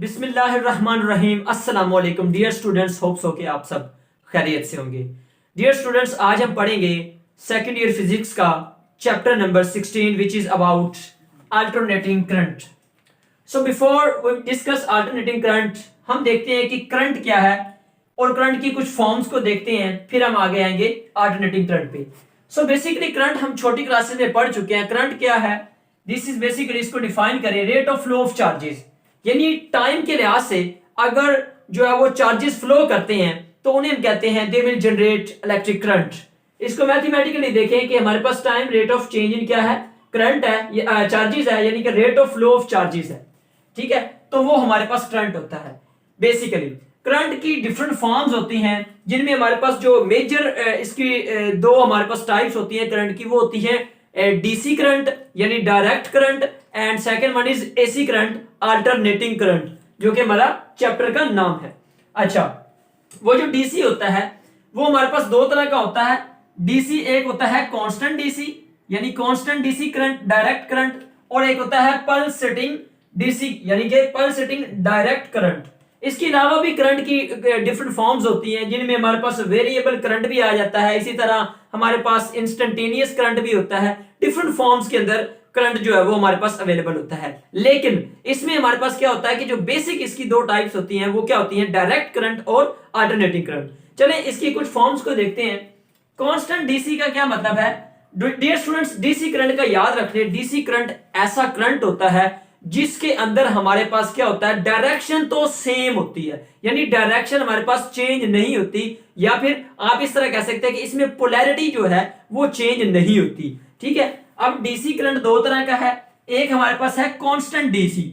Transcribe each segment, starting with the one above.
बिस्मिल्लाहिर्रहमानिर्रहीम। अस्सलाम वालेकुम डियर स्टूडेंट्स, होप्स हो कि आप सब खैरियत से होंगे। डियर स्टूडेंट्स, आज हम पढ़ेंगे सेकंड ईयर फिजिक्स का chapter number 16 which is about alternating current. So before we discuss alternating current, हम देखते हैं कि करंट क्या है और करंट की कुछ फॉर्म्स को देखते हैं, फिर हम आगे आएंगे अल्टरनेटिंग करंट पे। सो बेसिकली करंट हम छोटी क्लासेस में पढ़ चुके हैं। करंट क्या है? दिस इज बेसिकली, इसको डिफाइन करें, rate of flow of charges, यानी टाइम के लिहाज से अगर जो है वो चार्जेस फ्लो करते हैं तो उन्हें हम कहते हैं they will generate electric current. इसको मैथमेटिकली देखें कि हमारे पास time rate of change in क्या है, करंट है, चार्जेस है, यानी कि rate of flow of charges है। ठीक है, तो वो हमारे पास करंट होता है। बेसिकली करंट की डिफरेंट फॉर्म्स होती हैं, जिनमें हमारे पास जो मेजर इसकी दो हमारे पास टाइप्स होती हैं करंट की, वो होती है डीसी करंट यानी direct current, and second one is AC current, alternating current, जो कि हमारा चैप्टर का नाम है। अच्छा, वो जो डीसी होता है वो हमारे पास दो तरह का होता है। डीसी एक होता है कांस्टेंट डीसी यानी constant DC current, direct current, और एक होता है पल्सेटिंग डीसी यानी कि पल्सेटिंग डायरेक्ट करंट। इसके अलावा भी करंट की डिफरेंट फॉर्म्स होती हैं, जिनमें हमारे पास वेरिएबल करंट भी आ जाता है। इसी तरह हमारे पास इंस्टेंटेनियस करंट भी होता है। डिफरेंट फॉर्म्स के अंदर करंट जो है वो हमारे पास अवेलेबल होता है। लेकिन इसमें हमारे पास क्या होता है कि जो बेसिक इसकी दो टाइप्स होती हैं वो क्या होती हैं, डायरेक्ट करंट और अल्टरनेटिंग करंट। चलें इसकी कुछ फॉर्म्स को देखते हैं। कांस्टेंट डीसी का क्या मतलब है? डियर स्टूडेंट्स, डीसी करंट का याद रखिए, डीसी करंट ऐसा करंट होता है जिसके अंदर हमारे पास क्या होता है, डायरेक्शन तो सेम होती है, यानी डायरेक्शन हमारे पास चेंज नहीं होती, या फिर आप इस तरह कह सकते हैं कि इसमें पोलैरिटी जो है वो चेंज नहीं होती। ठीक है, अब डीसी करंट दो तरह का है। एक हमारे पास है कांस्टेंट डीसी।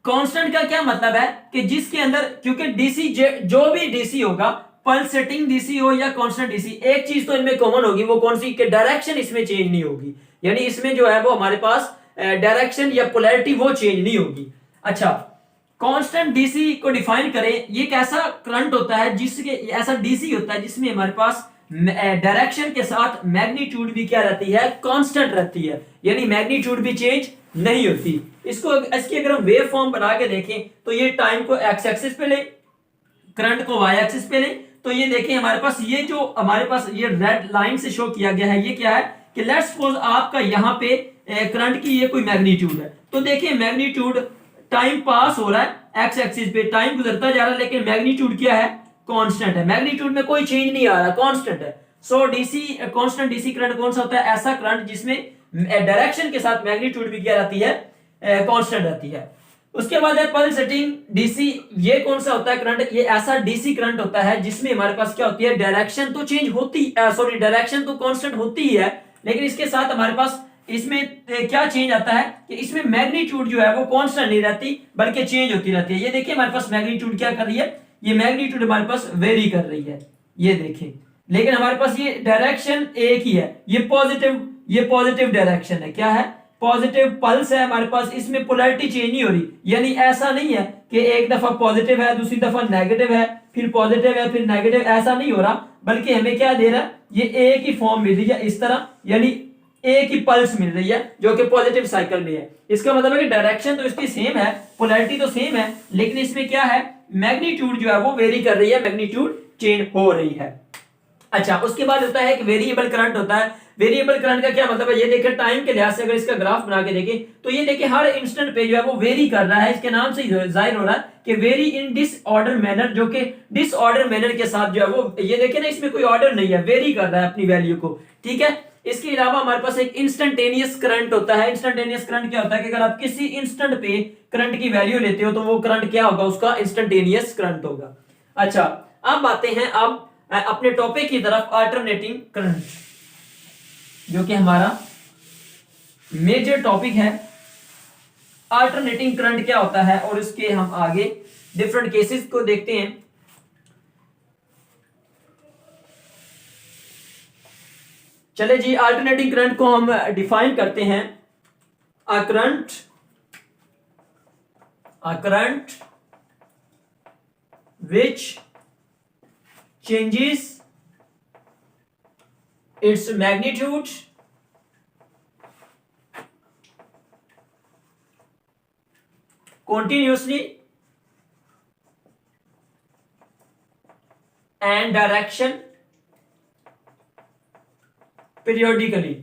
कांस्टेंट का क्या मतलब है कि जिसके अंदर, क्योंकि डीसी जो भी डीसी होगा, पल्सेटिंग डीसी हो या कांस्टेंट डीसी, एक चीज तो इनमें कॉमन होगी, वो कौन सी, कि डायरेक्शन इसमें चेंज नहीं होगी, यानी इसमें जो है वो हमारे पास डायरेक्शन या पोलैरिटी वो चेंज नहीं होगी। अच्छा, कांस्टेंट डीसी को डिफाइन करें, ये एक ऐसा करंट होता है जिसके, ऐसा डीसी होता है जिसमें हमारे पास डायरेक्शन के साथ मैग्नीट्यूड भी क्या रहती है, कांस्टेंट रहती है, यानी मैग्नीट्यूड भी चेंज नहीं होती। इसकी अगर हम वेव फॉर्म बना के देखें तो ये टाइम को एक्स एक्सिस पे ले, करंट को वाई एक्सिस पे ले, तो ये देखें हमारे पास ये जो हमारे पास ये रेड लाइन से शो किया गया है, ये क्या है कि लेट्स सपोज आपका यहाँ पे करंट की ये कोई मैग्नीट्यूड है, तो देखिए मैग्नीट्यूड, टाइम पास हो रहा है एक्स एक्सिस पे, टाइम गुजरता जा रहा है, लेकिन मैग्नीट्यूड क्या है, कांस्टेंट है, मैग्नीट्यूड में कोई चेंज नहीं आ रहा, कांस्टेंट है। सो डीसी, कांस्टेंट डीसी करंट कौन सा होता है, ऐसा करंट जिसमें डायरेक्शन के साथ मैग्नीट्यूड भी क्या रहती है, कांस्टेंट रहती है। उसके बाद है पल्सेटिंग डीसी। ये कौन सा होता है करंट, ये ऐसा डीसी करंट होता है जिसमें हमारे पास क्या होती है, डायरेक्शन तो चेंज होती, सॉरी डायरेक्शन तो कांस्टेंट होती ही है, लेकिन इसके साथ हमारे पास इसमें क्या चेंज आता है कि इसमें मैग्नीट्यूड जो है वो कांस्टेंट नहीं रहती बल्कि चेंज होती रहती है। ये देखिए हमारे पास मैग्नीट्यूड क्या कर रही है, ये मैग्नीट्यूड हमारे पास वेरी कर रही है, ये देखिए, लेकिन हमारे पास ये डायरेक्शन एक ही है, ये पॉजिटिव डायरेक्शन है, क्या है, पॉजिटिव पल्स है हमारे पास, इसमें पोलैरिटी चेंज नहीं हो रही, यानी ऐसा नहीं है कि एक दफा पॉजिटिव है दूसरी दफा नेगेटिव है, फिर पॉजिटिव है फिर नेगेटिव, ऐसा नहीं हो रहा, बल्कि हमें क्या दे रहा है, ये एक ही फॉर्म मिल रही है इस तरह, यानी एक ही पल्स मिल रही है जो कि पॉजिटिव साइकिल में है। इसका मतलब है कि डायरेक्शन तो इसकी सेम है, पोलैरिटी तो सेम है, लेकिन इसमें क्या है, मैग्नीट्यूड जो है वो वेरी कर रही है, मैग्नीट्यूड चेंज हो रही है। अच्छा, उसके बाद होता है कि वेरिएबल करंट होता है। वेरिएबल करंट का क्या मतलब है, ये देखिए टाइम के लिहाज से अगर इसका ग्राफ बना के देखें तो ये देखिए हर इंस्टेंट पे जो है वो वेरी कर रहा है, इसके नाम से जाहिर हो रहा है कि वेरी इन डिसऑर्डर मैनर, जो कि डिसऑर्डर मैनर के साथ जो है वो, ये देखिए ना, इसमें कोई ऑर्डर नहीं है, वेरी कर रहा है अपनी वैल्यू को। ठीक है, इसके अलावा हमारे पास एक इंस्टेंटेनियस करंट होता है। इंस्टेंटेनियस करंट क्या होता है कि अगर आप किसी इंस्टेंट पे करंट की वैल्यू लेते हो तो वो करंट क्या होगा, उसका इंस्टेंटेनियस करंट होगा। अच्छा, अब आते हैं अब अपने टॉपिक की तरफ, अल्टरनेटिंग करंट, जो कि हमारा मेजर टॉपिक है। अल्टरनेटिंग करंट क्या होता है और इसके हम आगे डिफरेंट केसेस को देखते हैं। चले जी, अल्टरनेटिंग करंट को हम डिफाइन करते हैं। A current which changes its magnitude continuously and direction periodically.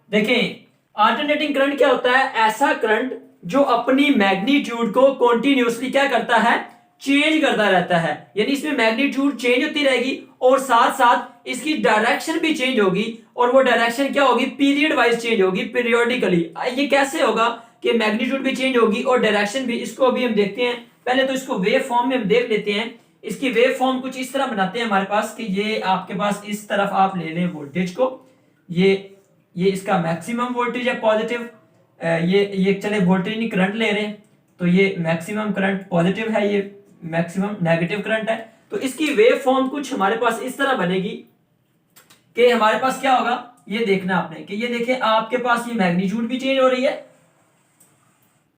देखें, अल्टरनेटिंग करंट क्या होता है? ऐसा करंट जो अपनी मैग्नीट्यूड को कॉन्टिन्यूसली क्या करता है? चेंज करता रहता है। यानी इसमें मैग्नीट्यूड चेंज होती रहेगी और साथ साथ इसकी डायरेक्शन भी चेंज होगी, और वो डायरेक्शन क्या होगी? पीरियड वाइज चेंज होगी, पीरियोडिकली। ये कैसे होगा कि मैग्नीट्यूड भी चेंज होगी और डायरेक्शन भी? इसको अभी हम देखते हैं। पहले तो इसको वेव फॉर्म में हम देख लेते हैं। इसकी वेव फॉर्म कुछ इस तरह बनाते हैं हमारे पास कि ये आपके पास इस तरफ आप ले लें वोल्टेज को, ये इसका मैक्सिमम वोल्टेज है पॉजिटिव, ये चले वोल्टेज नहीं करंट ले रहे हैं, तो ये मैक्सिमम करंट पॉजिटिव है, ये मैक्सिमम नेगेटिव करंट है। तो इसकी वेव फॉर्म कुछ हमारे पास इस तरह बनेगी कि हमारे पास क्या होगा, ये देखना आपने कि ये देखें आपके पास ये मैग्नीट्यूड भी चेंज हो रही है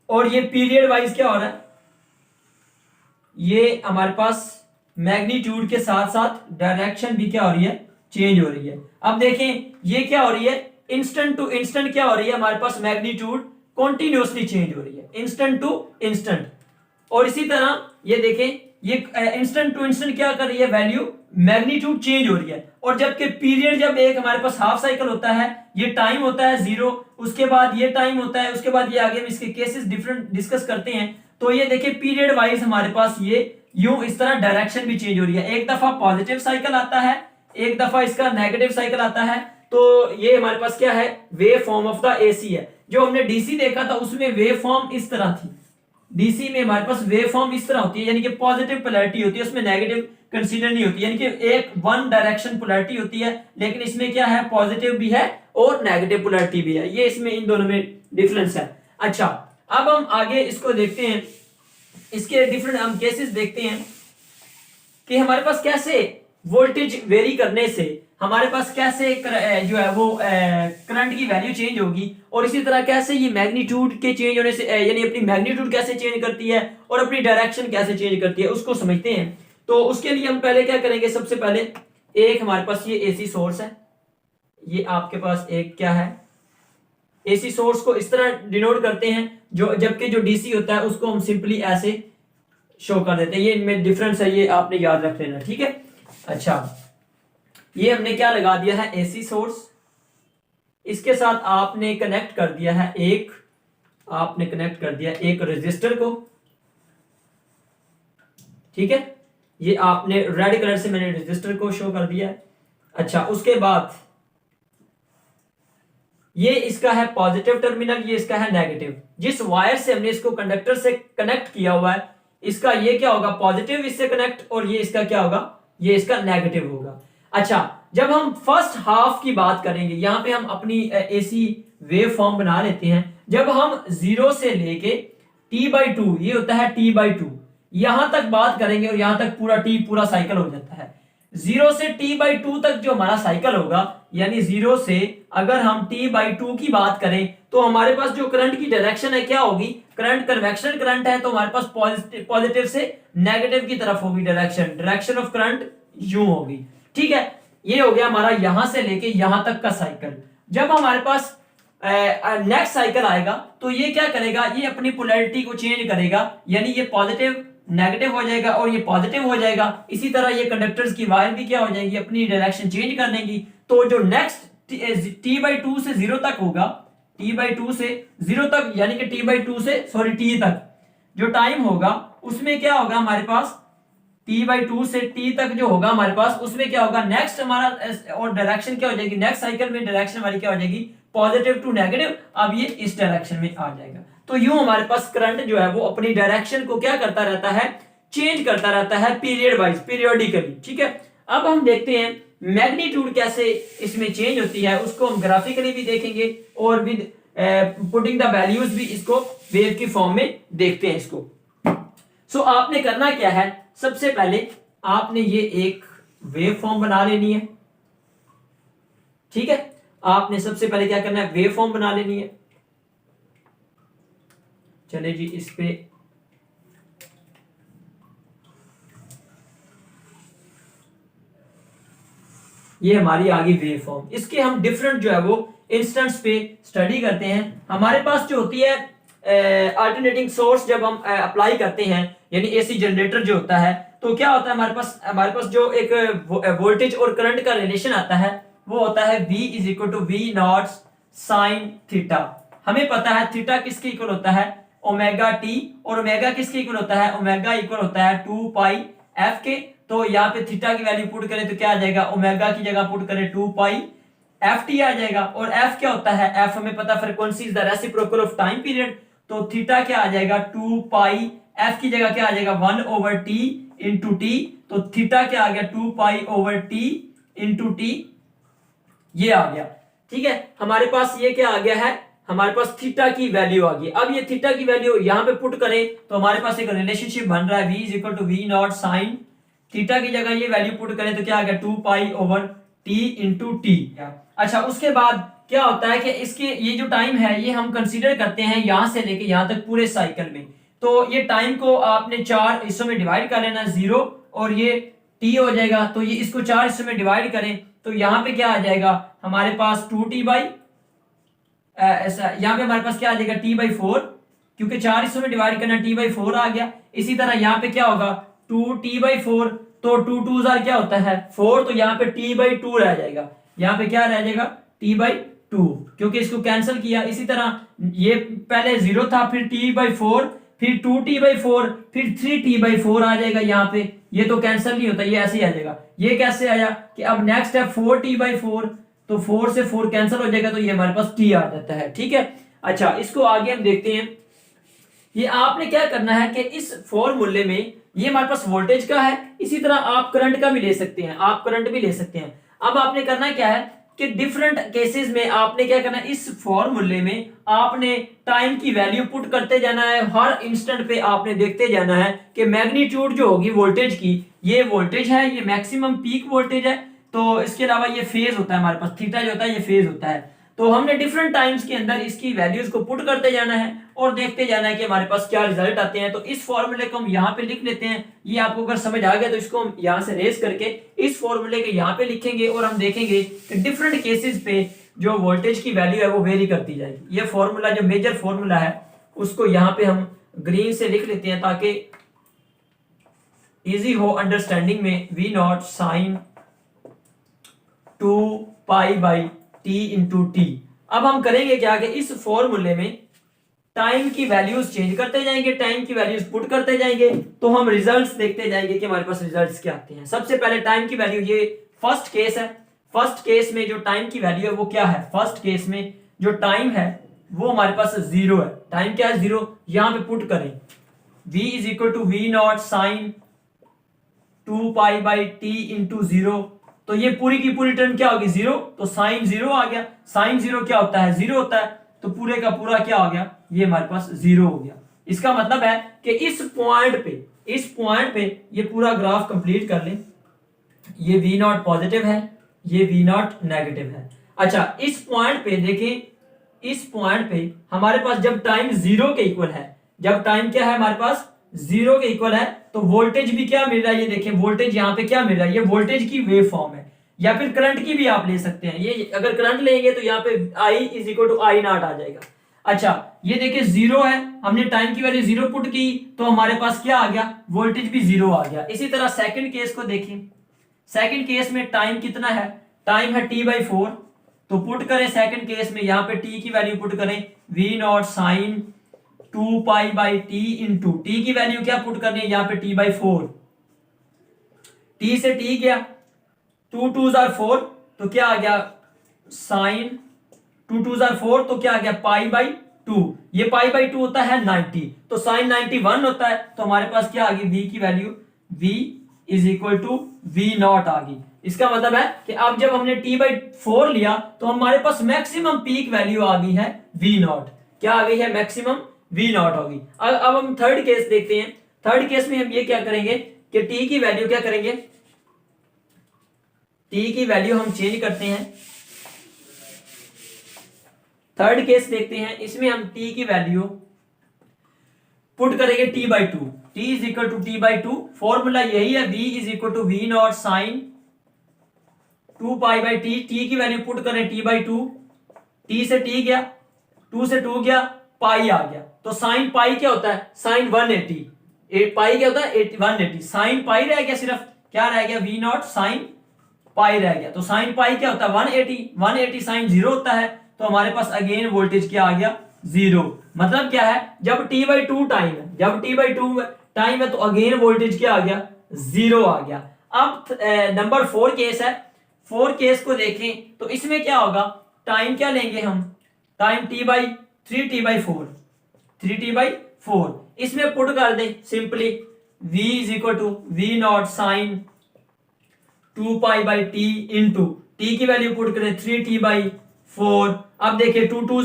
और ये पीरियड वाइज क्या हो रहा है, ये हमारे पास मैग्नीट्यूड के साथ साथ डायरेक्शन भी क्या हो रही है? चेंज हो रही है। अब देखें ये क्या हो रही है? इंस्टेंट टू इंस्टेंट क्या हो रही है? हमारे पास मैग्नीट्यूड कॉन्टिन्यूसली चेंज हो रही है, इंस्टेंट टू इंस्टेंट। और इसी तरह ये देखें, ये इंस्टेंट टू इंस्टेंट क्या कर रही है? वैल्यू मैग्नीट्यूड चेंज हो रही है। और जबकि पीरियड जब एक हमारे पास हाफ साइकिल होता है, ये टाइम होता है 0, उसके बाद ये टाइम होता है, उसके बाद ये आगे हम इसके केसेस डिफरेंट डिस्कस करते हैं। तो ये देखिए पीरियड वाइज हमारे पास ये यूं इस तरह डायरेक्शन भी चेंज हो रही है। एक दफा पॉजिटिव साइकिल आता है, एक दफा इसका नेगेटिव साइकिल आता है। तो ये हमारे पास क्या है? Wave form of the AC है। जो हमने डीसी देखा था उसमें वेव फॉर्म इस तरह थी। डीसी में हमारे पास वेव फॉर्म इस तरह होती है, यानी कि पॉजिटिव पोलैरिटी होती है, उसमें नेगेटिव कंसीडर नहीं होती, यानी कि एक वन डायरेक्शन पोलैरिटी होती है। लेकिन इसमें क्या है? पॉजिटिव भी है और नेगेटिव पोलैरिटी भी है। ये इसमें इन दोनों में डिफरेंस है। अच्छा, अब हम आगे इसको देखते हैं, इसके डिफरेंट हम केसेस देखते हैं कि हमारे पास कैसे वोल्टेज वेरी करने से हमारे पास कैसे जो है वो करंट की वैल्यू चेंज होगी, और इसी तरह कैसे ये मैग्नीट्यूड के चेंज होने से यानी अपनी मैग्नीट्यूड कैसे चेंज करती है और अपनी डायरेक्शन कैसे चेंज करती है, उसको समझते हैं। तो उसके लिए हम पहले क्या करेंगे? सबसे पहले एक हमारे पास ये एसी सोर्स है, ये आपके पास एक क्या है? एसी सोर्स को इस तरह डिनोट करते हैं, जो जबकि जो डीसी होता है उसको हम सिंपली ऐसे शो कर देते हैं। ये इनमें डिफरेंस है, ये आपने याद रख लेना, ठीक है। अच्छा, ये हमने क्या लगा दिया है? AC source. इसके साथ आपने कनेक्ट कर दिया है एक रेजिस्टर को, ठीक है। ये आपने रेड कलर से मैंने रेजिस्टर को शो कर दिया है। अच्छा, उसके बाद ये इसका है पॉजिटिव टर्मिनल, ये इसका है नेगेटिव। जिस वायर से हमने इसको कंडक्टर से कनेक्ट किया हुआ है, इसका ये क्या होगा? पॉजिटिव इससे कनेक्ट, और ये इसका क्या होगा? ये इसका नेगेटिव होगा। अच्छा, जब हम फर्स्ट हाफ की बात करेंगे, यहां पे हम अपनी एसी वेव फॉर्म बना लेते हैं। जब हम 0 से लेके t/2, ये होता है t/2, यहां तक बात करेंगे और यहां तक पूरा साइकिल हो जाता है। 0 से t/2 तक जो हमारा साइकिल होगा, यानी 0 से अगर हम t/2 की बात करें तो हमारे पास जो करंट की डायरेक्शन है क्या होगी? करंट कन्वेक्शन करंट है, तो हमारे पास पॉजिटिव से नेगेटिव की तरफ होगी डायरेक्शन ऑफ करंट यूं होगी, ठीक है। ये हो गया हमारा यहां से लेके यहां तक का साइकिल। जब हमारे पास नेक्स्ट साइकिल आएगा तो ये क्या करेगा? ये अपनी पोलैरिटी को चेंज करेगा, यानी ये पॉजिटिव नेगेटिव हो जाएगा और ये पॉजिटिव हो जाएगा। इसी तरह ये कंडक्टर्स की वायर भी क्या हो जाएगी? अपनी डायरेक्शन चेंज कर लेंगी। तो जो नेक्स्ट t/2 से 0 तक होगा, t/2 से 0 तक, यानी कि t/2 से t तक जो टाइम होगा उसमें क्या होगा हमारे पास? t/2 से t तक जो होगा हमारे पास, उसमें क्या होगा? नेक्स्ट हमारा और डायरेक्शन क्या हो जाएगी? नेक्स्ट साइकिल में डायरेक्शन हमारी क्या हो जाएगी? Positive to negative. अब ये इस डायरेक्शन में आ जाएगा। तो यूं हमारे पास करंट जो है वो अपनी डायरेक्शन को क्या करता रहता है? चेंज करता रहता है पीरियड वाइज, पीरियोडिकली, ठीक है। अब हम देखते हैं मैग्नीट्यूड कैसे इसमें चेंज होती है, उसको हम ग्राफिकली भी देखेंगे और विद पुटिंग द वैल्यूज भी इसको वेव की फॉर्म में देखते हैं इसको। सो आपने करना क्या है? सबसे पहले आपने ये एक वेव फॉर्म बना लेनी है, ठीक है। आपने सबसे पहले क्या करना है? वेव फॉर्म बना लेनी है। चले जी, इस पे ये हमारी आ गई वेव फॉर्म। इसके हम डिफरेंट जो है वो इंस्टेंट्स पे स्टडी करते हैं। हमारे पास जो होती है अल्टरनेटिंग सोर्स जब हम अप्लाई करते हैं, यानी एसी जनरेटर जो होता है, तो क्या होता है हमारे पास जो एक वोल्टेज और करंट का रिलेशन आता है वो होता है V is equal to V naught sine theta. हमें पता है थीटा किसके इक्वल होता है, ओमेगा टी, और ओमेगा किसके इक्वल होता है, ओमेगा इक्वल होता है 2 पाई एफ के। तो यहाँ पे थीटा की वैल्यू पुट करें तो क्या आ जाएगा, ओमेगा की जगह पुट करें 2 पाई एफ टी आ जाएगा। और एफ क्या होता है, एफ हमें पता frequency is the reciprocal of time period, तो थीटा क्या आ जाएगा 2 पाई एफ की जगह क्या आ जाएगा 1 ओवर टी इंटू टी, तो थीटा क्या आ गया 2 pi over T into T, ये आ गया। ठीक है, हमारे पास ये क्या आ गया है, हमारे पास थीटा की वैल्यू आ गई। अब ये थीटा की वैल्यू यहाँ पे पुट करें तो हमारे पास एक रिलेशनशिप बन रहा है v is equal to V naught sine theta की जगह ये वैल्यू पुट करें तो क्या आ गया 2 pi over T into T. अच्छा, उसके बाद क्या होता है कि इसके ये जो टाइम है ये हम कंसीडर करते हैं यहां से लेके यहां तक पूरे साइकिल में। तो ये टाइम को आपने 4 हिस्सों में डिवाइड कर लेना, 0 और ये t हो जाएगा, तो ये इसको 4 हिस्सों में डिवाइड करें तो यहाँ पे क्या आ जाएगा हमारे पास 2t बाई ऐसा, यहाँ पे हमारे पास क्या आ जाएगा t/4, क्योंकि 4 हिस्सों में डिवाइड करना t/4 आ गया। इसी तरह यहाँ पे क्या होगा 2t/4, तो 2 2 क्या होता है 4, तो यहाँ पे t/2 रह जाएगा, यहाँ पे क्या रह जाएगा t/2, क्योंकि इसको कैंसिल किया। इसी तरह ये पहले 0 था, फिर t/4, फिर 2t/4, फिर 3t/4 आ जाएगा यहाँ पे, ये तो कैंसिल नहीं होता, ये ऐसे ही आ जाएगा। ये कैसे आया कि अब नेक्स्ट है 4t/4, तो 4 से 4 कैंसिल हो जाएगा, तो ये हमारे पास t आ जाता है। ठीक है, अच्छा इसको आगे हम देखते हैं। ये आपने क्या करना है कि इस फॉर्मूले में ये हमारे पास वोल्टेज का है, इसी तरह आप करंट का भी ले सकते हैं, आप करंट भी ले सकते हैं। अब आपने करना क्या है कि डिफरेंट केसेस में आपने क्या करना है, इस फॉर्मूले में आपने टाइम की वैल्यू पुट करते जाना है, हर इंस्टेंट पे आपने देखते जाना है कि मैग्नीट्यूड जो होगी वोल्टेज की, ये वोल्टेज है, ये मैक्सिमम पीक वोल्टेज है, तो इसके अलावा ये फेज होता है हमारे पास, थीटा जो होता है ये फेज होता है। तो हमने डिफरेंट टाइम्स के अंदर इसकी वैल्यूज को पुट करते जाना है और देखते जाना है कि हमारे पास क्या रिजल्ट आते हैं। तो इस फॉर्मूले को हम यहाँ पे लिख लेते हैं, ये आपको अगर समझ आ गया तो इसको हम यहाँ से रेस करके इस फॉर्मूले के यहाँ पे लिखेंगे और हम देखेंगे कि डिफरेंट केसेस पे जो वोल्टेज की वैल्यू है वो वेरी करती जाएगी। ये फॉर्मूला जो मेजर फॉर्मूला है उसको यहाँ पे हम ग्रीन से लिख लेते हैं ताकि इजी हो अंडरस्टैंडिंग में। v naught sine 2 pi by T into T. अब हम करेंगे क्या कि इस फॉर्मूले में टाइम की वैल्यूज चेंज करते जाएंगे, टाइम की वैल्यूज पुट करते जाएंगे, तो हम रिजल्ट्स देखते जाएंगे कि हमारे पास रिजल्ट्स क्या आते हैं। सबसे पहले टाइम की वैल्यू, ये फर्स्ट केस है, फर्स्ट केस में जो टाइम की वैल्यू है वो क्या है, फर्स्ट केस में जो टाइम है वो हमारे पास 0 है। टाइम क्या है 0, यहां पे पुट करें v is equal to V naught sine 2 pi by T into 0, तो ये पूरी की पूरी टर्म क्या होगी 0, तो साइन 0 आ गया। साइन 0 क्या होता है 0 होता है, तो पूरे का पूरा क्या हो गया, ये हमारे पास 0 हो गया। इसका मतलब है कि इस पॉइंट पे ये पूरा ग्राफ कंप्लीट कर लें। ये v नॉट पॉजिटिव है, ये v नॉट नेगेटिव है। अच्छा, इस पॉइंट पे देखें, इस पॉइंट पे हमारे पास जब टाइम 0 के इक्वल है, जब टाइम क्या है हमारे पास 0 के इक्वल है, तो वोल्टेज भी क्या मिल रहा है, ये देखें वोल्टेज यहाँ पे क्या मिल रहा है, ये वोल्टेज की वेव फॉर्म है, या फिर करंट की भी आप ले सकते हैं। ये अगर करंट लेंगे तो यहाँ पे I is equal to I naught आ जाएगा। अच्छा, ये देखिए 0 है, हमने टाइम की वैल्यू 0 पुट की तो हमारे पास क्या आ गया, वोल्टेज भी 0 आ गया। इसी तरह सेकंड केस को देखें, सेकंड केस में टाइम कितना है, टाइम है t/4, तो पुट करें सेकंड केस में, यहाँ पे t की वैल्यू पुट करें v naught sine 2 pi by T into T की वैल्यू क्या पुट करनी है, यहाँ पे t/4, t से t गया 2 2 4, तो क्या आ गया साइन 2 2 4, तो क्या आ गया पाई बाई 2, ये पाई बाई 2 होता है 90, तो साइन 91 होता है, तो हमारे पास क्या आ गई v की value v is equal to v naught आ गई। इसका मतलब है कि अब जब हमने t/4 लिया तो हमारे पास मैक्सिमम पीक वैल्यू आ गई है v नॉट, क्या आ गई है मैक्सिमम v नॉट होगी। अब हम थर्ड केस देखते हैं। थर्ड केस में हम ये क्या करेंगे कि t की वैल्यू क्या करेंगे, t की वैल्यू हम चेंज करते हैं। थर्ड केस देखते हैं, इसमें हम t की वैल्यू पुट करेंगे t/2, t is equal to t/2। Formula यही है, v is equal to V naught sine 2 pi by T, T की वैल्यू पुट करें t/2, t से t गया, 2 से 2 गया, पाई आ गया, तो साइन पाई क्या होता है, साइन 180, पाई क्या होता है 180, साइन पाई रह गया, सिर्फ क्या रह गया वी नॉट साइन पाई रह गया, तो साइन पाई क्या होता है 180, 180 साइन 0 होता है, तो हमारे पास अगेन वोल्टेज क्या आ गया 0। मतलब क्या है, जब t/2 टाइम है, जब t/2 टाइम है तो अगेन वोल्टेज क्या आ गया 0 आ गया। अब नंबर 4 केस है, 4 केस को देखें तो इसमें क्या होगा, टाइम क्या लेंगे हम, टाइम t/3 t/4, 3t/4, इसमें पुट कर दें simply v is equal to V naught sine 2π/t into t की वैल्यू पुट करें 3t/4। अब देखिए 2 2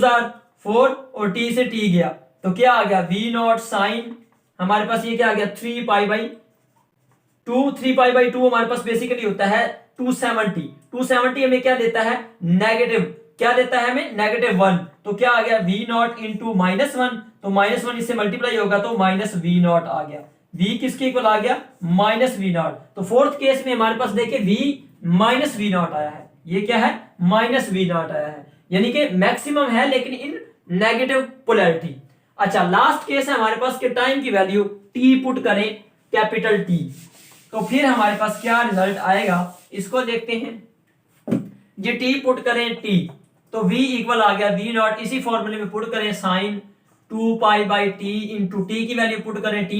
4 और t से t गया तो क्या आ गया v नॉट साइन, हमारे पास ये क्या आ गया 3π/2, 3π/2 हमारे पास बेसिकली होता है 270, 270 हमें क्या देता है नेगेटिव, क्या देता है हमें -1, तो क्या आ गया v नॉट इंटू -1, तो -1 इससे मल्टीप्लाई होगा तो -v नॉट आ गया, v किसके इक्वल आ गया -v नॉट। तो फोर्थ केस में हमारे पास देखिए v -v नॉट आया है, ये क्या है -v नॉट आया है, यानी कि मैक्सिमम है लेकिन इन नेगेटिव पोलैरिटी। अच्छा लास्ट केस है हमारे पास के टाइम की वैल्यू t पुट करें कैपिटल T, तो फिर हमारे पास क्या रिजल्ट आएगा इसको देखते हैं। जी t पुट करें t तो v इक्वल आ गया v नॉट, इसी फॉर्मूले में पुट करें साइन 2π/t इंटू टी की वैल्यू पुट करें t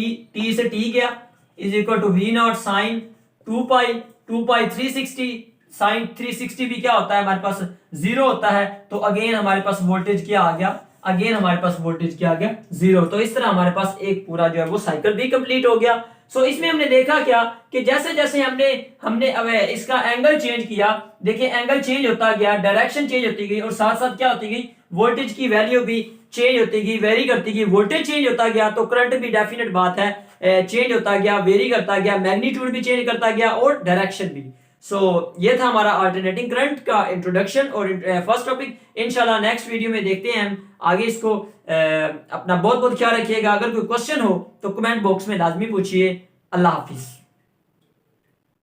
से t गया is equal to V naught sine 2π 360, sine 360 भी क्या होता है हमारे पास 0 होता है, तो अगेन हमारे पास वोल्टेज क्या आ गया, अगेन हमारे पास वोल्टेज क्या आ गया 0। तो इस तरह हमारे पास एक पूरा जो है वो साइकिल भी कंप्लीट हो गया। सो इसमें हमने देखा क्या कि जैसे जैसे हमने अब इसका एंगल चेंज किया, देखिए एंगल चेंज होता गया, डायरेक्शन चेंज होती गई और साथ साथ क्या होती गई वोल्टेज की वैल्यू भी चेंज होती गई, वेरी करती गई, वोल्टेज चेंज होता गया तो करंट भी डेफिनेट बात है चेंज होता गया, वेरी करता गया, मैग्नीट्यूड भी चेंज करता गया और डायरेक्शन भी। सो ये था हमारा अल्टरनेटिंग करंट का इंट्रोडक्शन और फर्स्ट टॉपिक। इंशाल्लाह नेक्स्ट वीडियो में देखते हैं हम आगे इसको। अपना बहुत बहुत ख्याल रखिएगा, अगर कोई क्वेश्चन हो तो कमेंट बॉक्स में लाजमी पूछिए। अल्लाह हाफिज।